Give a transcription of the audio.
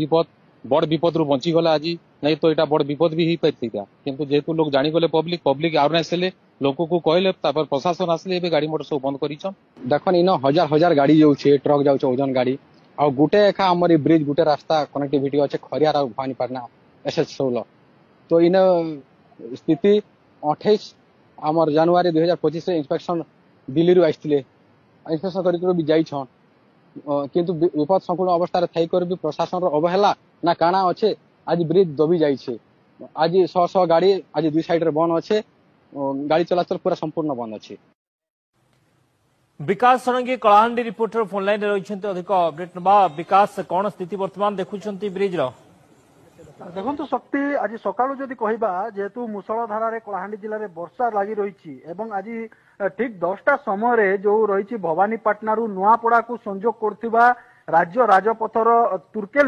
विपद बड़ विपद रु बंची गला आज नहीं तो यहाँ बड़ विपद भी पारिता किंतु जेहेतु लोग जानीगले पब्लिक पब्लिक अवेयरनेस हेले लोक को कहले प्रशासन आसले गाड़ी मोटर सब बंद कर देखन इन हजार हजार गाड़ी जाऊे ट्रक जाऊे ओजन गाड़ी आ गोटे एका आमर ब्रिज गोटे रास्ता कनेक्टिविटी अच्छे खरियार और भवानीपाटना SS 16 तो इन स्थिति 28 आमर जनवरी 2025 इंस्पेक्शन दिल्ली रु आसते इंस्पेक्शन कर भी जाइछन किंतु विपद संपूर्ण अवस्था थी भी प्रशासन अवहेला ना काना अच्छे आज ब्रिज दबी जाइए आज 100 गाड़ी आज दुई साइड रे बंद अच्छे गाड़ी चलाचल पूरा संपूर्ण बंद अच्छे। Vikas Shadangi Kalahandi reporter phone line रही अधिक अपडेट ना विकास कौन स्थिति वर्तमान देखुं ब्रिज देखो शक्ति आज सकाळु जदि कहबा जेहेतु मुसळ धारा कलाहांडी जिले में वर्षा लगी रही आज ठीक 10टा समय जो रही भवानीपाटना नुआपड़ा को संजोग कर राज्य राजपथर तुर्केल